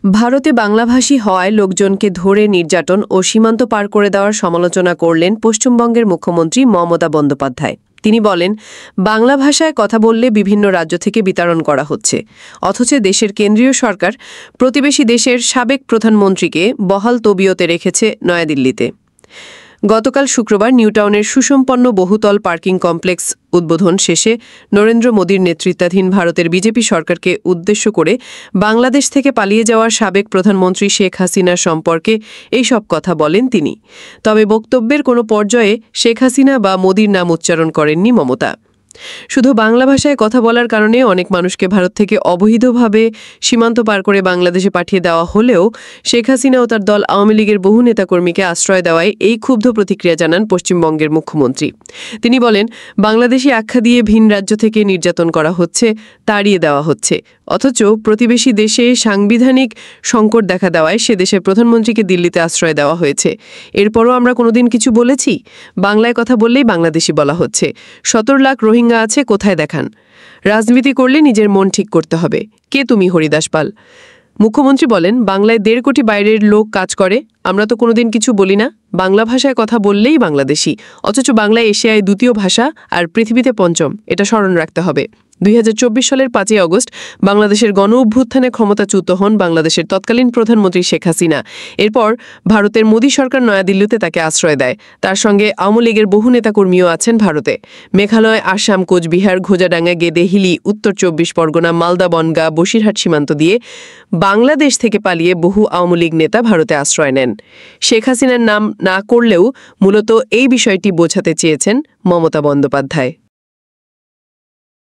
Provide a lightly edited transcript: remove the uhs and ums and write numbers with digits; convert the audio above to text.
ভারতে বাংলাভাষী হওয়ায় লোকজনকে ধরে নির্যাতন ও সীমান্ত পার করে দেওয়ার সমালোচনা করলেন পশ্চিমবঙ্গের মুখ্যমন্ত্রী মমতা বন্দ্যোপাধ্যায়। তিনি বলেন, বাংলা ভাষায় কথা বললে বিভিন্ন রাজ্য থেকে বিতাড়ন করা হচ্ছে, অথচ দেশের কেন্দ্রীয় সরকার প্রতিবেশী দেশের সাবেক প্রধানমন্ত্রীকে বহাল তবিয়তে রেখেছে নয়াদিল্লিতে। গতকাল শুক্রবার নিউটাউনের সুসম্পন্ন বহুতল পার্কিং কমপ্লেক্স উদ্বোধন শেষে নরেন্দ্র মোদীর নেতৃত্বাধীন ভারতের বিজেপি সরকারকে উদ্দেশ্য করে বাংলাদেশ থেকে পালিয়ে যাওয়া সাবেক প্রধানমন্ত্রী শেখ হাসিনা সম্পর্কে এই সব কথা বলেন তিনি। তবে বক্তব্যের কোনো পর্যায়ে শেখ হাসিনা বা মোদীর নাম উচ্চারণ করেননি মমতা। শুধু বাংলা ভাষায় কথা বলার কারণে অনেক মানুষকে ভারত থেকে অবৈধভাবে সীমান্ত পার করে বাংলাদেশে পাঠিয়ে দেওয়া হলেও শেখ হাসিনা ও তার দল আওয়ামী লীগের বহু নেতাকর্মীকে আশ্রয় দেওয়ায় এই ক্ষুব্ধ প্রতিক্রিয়া জানান পশ্চিমবঙ্গের মুখ্যমন্ত্রী। তিনি বলেন, বাংলাদেশি আখ্যা দিয়ে ভিন রাজ্য থেকে নির্যাতন করা হচ্ছে, তাড়িয়ে দেওয়া হচ্ছে, অথচ প্রতিবেশী দেশে সাংবিধানিক সংকট দেখা দেওয়ায় সে দেশের প্রধানমন্ত্রীকে দিল্লিতে আশ্রয় দেওয়া হয়েছে। এরপরও আমরা কোনোদিন কিছু বলেছি? বাংলায় কথা বললেই বাংলাদেশি বলা হচ্ছে। 17 লাখ রোহিঙ্গা আছে, কোথায় দেখান? রাজনীতি করলে নিজের মন ঠিক করতে হবে। কে তুমি, হরিদাস পাল? মুখ্যমন্ত্রী বলেন, বাংলায় 1.5 কোটি বাইরের লোক কাজ করে, আমরা তো কোনোদিন কিছু বলি না। বাংলা ভাষায় কথা বললেই বাংলাদেশি, অথচ বাংলা এশিয়ায় 2য় ভাষা আর পৃথিবীতে 5ম। এটা স্মরণ রাখতে হবে। 2024 সালের 5ই অগস্ট বাংলাদেশের গণ-অভ্যুত্থানে ক্ষমতাচ্যুত হন বাংলাদেশের তৎকালীন প্রধানমন্ত্রী শেখ হাসিনা। এরপর ভারতের মোদী সরকার নয়াদিল্লিতে তাকে আশ্রয় দেয়। তার সঙ্গে আওয়ামী লীগের বহু নেতাকর্মীও আছেন ভারতে। মেঘালয়, আসাম, কোচবিহার, ঘোজাডাঙ্গা, গেদে, হিলি, উত্তর 24 পরগনা, মালদা, বনগাঁ, বসিরহাট সীমান্ত দিয়ে বাংলাদেশ থেকে পালিয়ে বহু আওয়ামী লীগ নেতা ভারতে আশ্রয় নেন। শেখ হাসিনার নাম না করলেও মূলত এই বিষয়টি বোঝাতে চেয়েছেন মমতা বন্দ্যোপাধ্যায়।